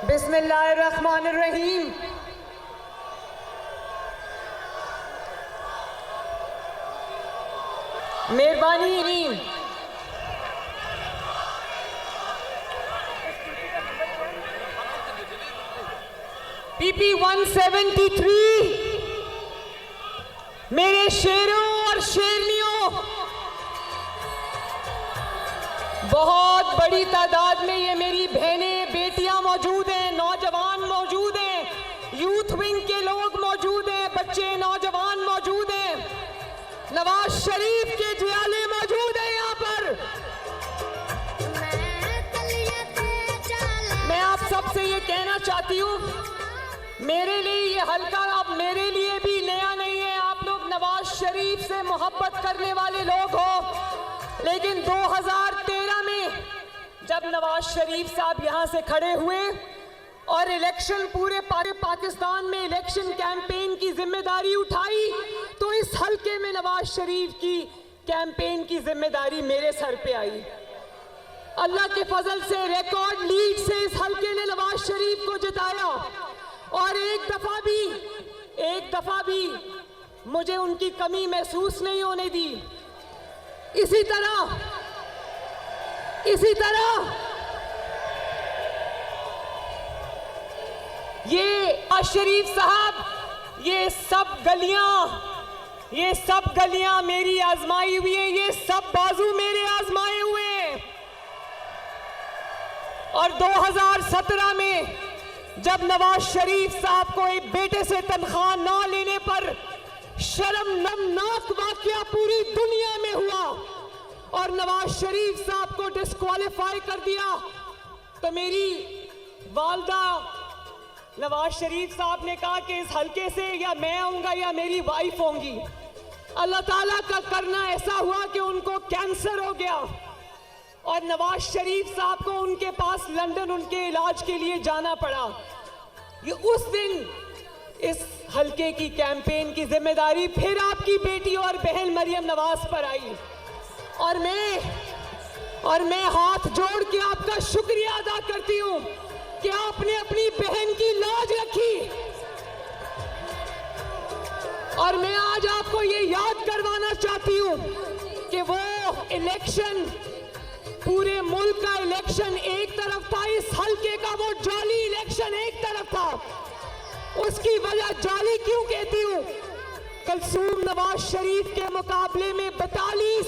बिस्मिल्लाहिर्रहमानिर्रहीम। मेहरबानी। PP 173 मेरे शेरों और शेरनियों, बहुत बड़ी तादाद में ये मेरी बहनें बेटियां मौजूद हैं, नौजवान मौजूद हैं, यूथ विंग के लोग मौजूद हैं, बच्चे नौजवान मौजूद हैं, नवाज शरीफ के जियाले मौजूद हैं यहाँ पर। मैं आप सबसे ये कहना चाहती हूँ, मेरे लिए ये हल्का अब मेरे लिए भी नया नहीं है। आप लोग नवाज शरीफ से मोहब्बत करने वाले लोग हो, लेकिन 2013 में जब नवाज शरीफ साहब यहाँ से खड़े हुए और इलेक्शन पूरे पाकिस्तान में इलेक्शन कैंपेन की जिम्मेदारी उठाई, तो इस हल्के में नवाज शरीफ की कैंपेन की जिम्मेदारी मेरे सर पे आई। अल्लाह के फजल से रिकॉर्ड लीड से इस हल्के ने नवाज शरीफ को जिताया और एक दफा भी मुझे उनकी कमी महसूस नहीं होने दी। इसी तरह ये शरीफ साहब, ये सब गलियां मेरी आजमाई हुई हैं, ये सब बाजू मेरे आजमाए हुए हैं। और 2017 में जब नवाज शरीफ साहब को एक बेटे से तनख्वाह ना लेने पर शर्मनाक वाकया पूरी दुनिया में हुआ और नवाज शरीफ साहब को डिस्क्वालीफाई कर दिया, तो मेरी वालदा नवाज शरीफ साहब ने कहा कि इस हल्के से या मैं आऊंगा या मेरी वाइफ होंगी। अल्लाह ताला का करना ऐसा हुआ कि उनको कैंसर हो गया और नवाज शरीफ साहब को उनके पास लंदन उनके इलाज के लिए जाना पड़ा। ये उस दिन इस हल्के की कैंपेन की जिम्मेदारी फिर आपकी बेटी और बहन मरियम नवाज पर आई और मैं हाथ जोड़ के आपका शुक्रिया अदा करती हूं कि आपने अपनी बहन की लाज रखी। और मैं आज आपको ये याद करवाना चाहती हूं कि वो इलेक्शन, पूरे मुल्क का इलेक्शन एक तरफ था, इस हल्के का वो जाली इलेक्शन एक तरफ था। उसकी वजह जाली क्यों कहती हूँ? कलसूम नवाज शरीफ के मुकाबले में 42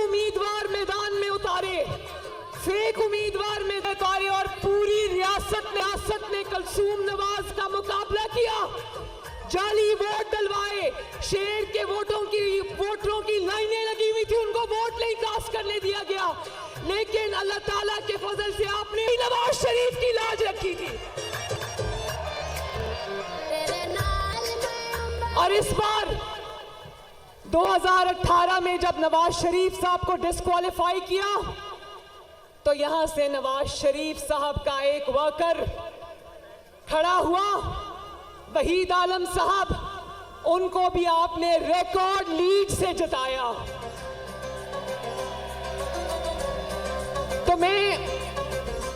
उम्मीदवार मैदान में उतारे, फेक उम्मीदवार में उतारे और पूरी रियासत ने कलसूम नवाज का मुकाबला किया। जाली वोट डलवाए, शेर के वोटरों की लाइनें लगी हुई थी, उनको वोट नहीं कास्ट करने दिया गया, लेकिन अल्लाह ताला के फजल से आपने नवाज शरीफ की लाज रखी थी। और इस बार 2018 में जब नवाज शरीफ साहब को डिस्क्वालीफाई किया, तो यहां से नवाज शरीफ साहब का एक वर्कर खड़ा हुआ, वहीद आलम साहब, उनको भी आपने रिकॉर्ड लीड से जिताया। तो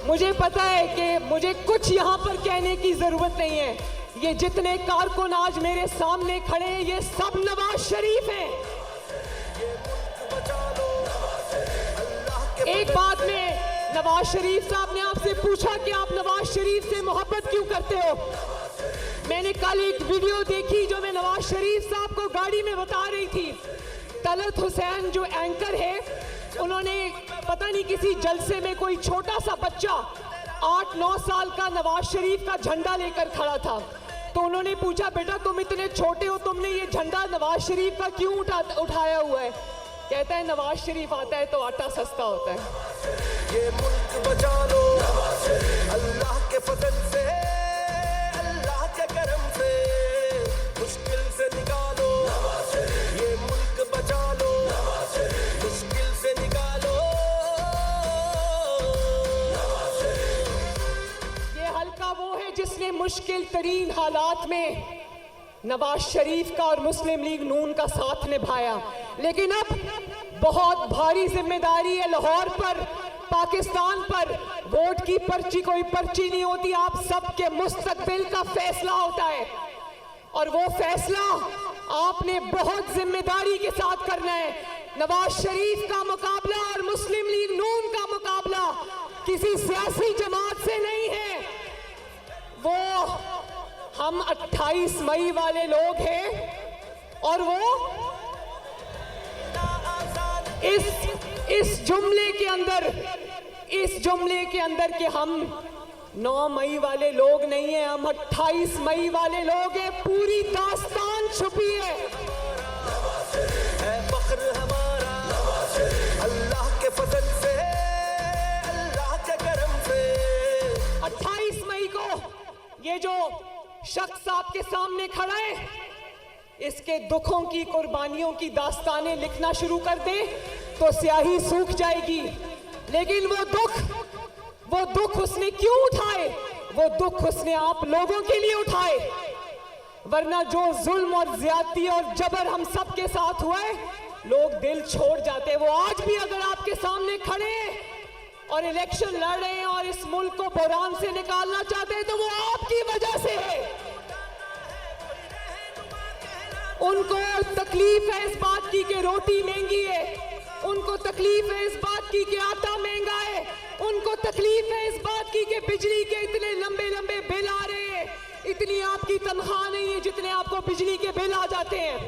मुझे पता है कि मुझे कुछ यहां पर कहने की जरूरत नहीं है। ये जितने कारकुन आज मेरे सामने खड़े हैं, ये सब नवाज शरीफ हैं। एक बात में नवाज शरीफ साहब ने आपसे पूछा कि आप नवाज शरीफ से मोहब्बत क्यों करते हो। मैंने कल एक वीडियो देखी जो मैं नवाज शरीफ साहब को गाड़ी में बता रही थी। तलत हुसैन जो एंकर है, उन्होंने पता नहीं किसी जलसे में कोई छोटा सा बच्चा 8-9 साल का नवाज शरीफ का झंडा लेकर खड़ा था, तो उन्होंने पूछा, बेटा तुम इतने छोटे हो, तुमने ये झंडा नवाज शरीफ का क्यों उठाया हुआ है? कहता है नवाज शरीफ आता है तो आटा सस्ता होता है। ये मुल्क बचा लो अल्लाह के फजल से, अल्लाह के करम से, मुश्किल से निकालो, ये मुल्क बचा लो, मुश्किल से निकालो। ये हल्का वो है जिसने मुश्किल तरीन हालात में नवाज शरीफ का और मुस्लिम लीग नून का साथ निभाया, लेकिन अब बहुत भारी जिम्मेदारी है लाहौर पर पाकिस्तान पर वोट की पर्ची कोई पर्ची नहीं होती, आप सबके मुस्तकबिल का फैसला होता है और वो फैसला आपने बहुत जिम्मेदारी के साथ करना है। नवाज शरीफ का मुकाबला और मुस्लिम लीग नून का मुकाबला किसी सियासी जमात से नहीं है, वो हम 28 मई वाले लोग हैं और वो इस जुमले के अंदर कि हम 9 मई वाले लोग नहीं हैं, हम 28 मई वाले लोग हैं, पूरी दास्तान छुपी है। फख्र हमारा अल्लाह के फजल से, अल्लाह के करम से। 28 मई को ये जो शख्स आपके सामने खड़ा है, इसके दुखों की, कुर्बानियों की दास्तानें लिखना शुरू कर दे तो स्याही सूख जाएगी। लेकिन वो दुख उसने क्यों उठाए? वो दुख उसने आप लोगों के लिए उठाए, वरना जो जुल्म और ज्यादती और जबर हम सब के साथ हुआ है, लोग दिल छोड़ जाते। वो आज भी अगर आपके सामने खड़े और इलेक्शन लड़ रहे हैं और इस मुल्क को बहरान से निकालना चाहते हैं, तो वो आपकी वजह से है। उनको तकलीफ है इस बात की कि रोटी महंगी है, उनको तकलीफ है इस बात की कि आटा महंगा है, उनको तकलीफ है इस बात की कि बिजली के इतने लंबे लंबे बिल आ रहे हैं, इतनी आपकी तनख्वाह नहीं है जितने आपको बिजली के बिल आ जाते हैं।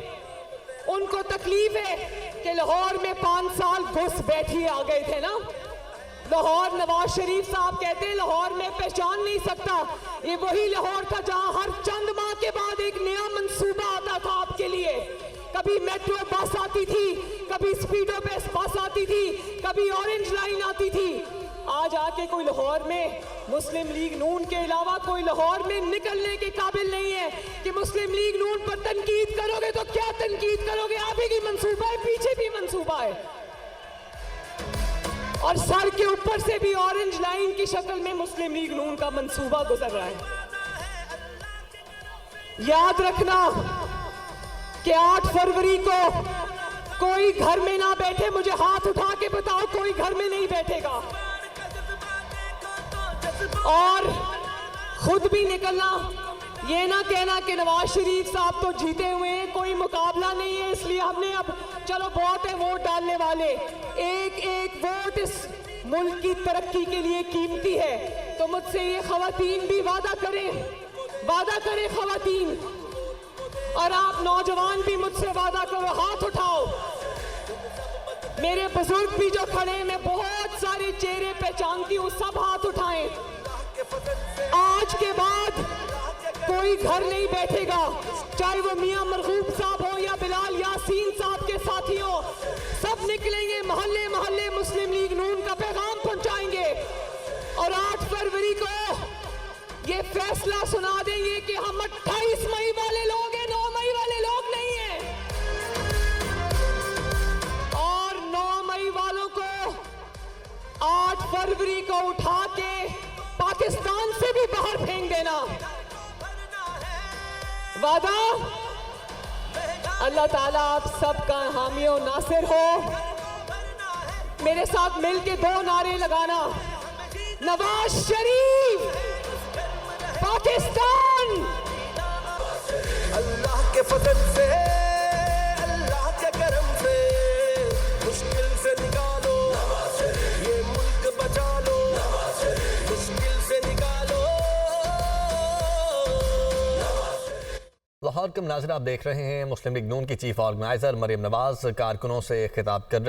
उनको तकलीफ है कि लाहौर में 5 साल घुस बैठिए आ गए थे ना। लाहौर, नवाज शरीफ साहब कहते हैं लाहौर में पहचान नहीं सकता, ये वही लाहौर था जहां हर चंद माह के बाद एक नया मंसूबा आता था आपके लिए। कभी मेट्रो बस आती थी, कभी स्पीडो बस आती थी, कभी ऑरेंज लाइन आती थी। आज आके कोई लाहौर में मुस्लिम लीग नून के अलावा कोई लाहौर में निकलने के काबिल नहीं है कि मुस्लिम लीग नून पर तनकीद करोगे तो क्या तनकीद करोगे? आप ही की मंसूबा है, पीछे भी मंसूबा है और सर के ऊपर से भी ऑरेंज लाइन की शक्ल में मुस्लिम लीग नून का मंसूबा गुजर रहा है। याद रखना कि 8 फरवरी को कोई घर में ना बैठे, मुझे हाथ उठा के बताओ कोई घर में नहीं बैठेगा, और खुद भी निकलना। ये ना कहना कि नवाज शरीफ साहब तो जीते हुए हैं, कोई मुकाबला नहीं है इसलिए हमने अब चलो बहुत है वोट डालने वाले। एक एक वोट इस मुल्क की तरक्की के लिए कीमती है। तो मुझसे ये खवातीन भी वादा करें खवातीन, और आप नौजवान भी मुझसे वादा करो, हाथ उठाओ। मेरे बुजुर्ग भी जो खड़े हैं, मैं बहुत सारे चेहरे पहचानती हूँ, सब हाथ उठाएं। आज के बाद कोई घर नहीं बैठेगा, चाहे वो मियां मरगूब साहब हो या बिलाल यासीन साहब के साथी हो, सब निकलेंगे, मोहल्ले मोहल्ले मुस्लिम लीग नून का पैगाम पहुंचाएंगे और 8 फरवरी को ये फैसला सुना देंगे कि हम 28 मई वाले लोग हैं, 9 मई वाले लोग नहीं हैं। और 9 मई वालों को 8 फरवरी को उठा के पाकिस्तान से भी बाहर फेंक देना। वादा? अल्लाह ताला आप सबका हामी और नासिर हो। मेरे साथ मिलके 2 नारे लगाना, नवाज शरीफ पाकिस्तान। अल्लाह के फजल से, अल्लाह के करम से, मुश्किल से निकालो ये मुल्क, बचा लो मुश्किल से निकालो। लाहौर के मनाज़िर आप देख रहे हैं। मुस्लिम लीग नून की चीफ ऑर्गेनाइज़र मरीम नवाज कारकुनों से खिताब कर रहे हैं।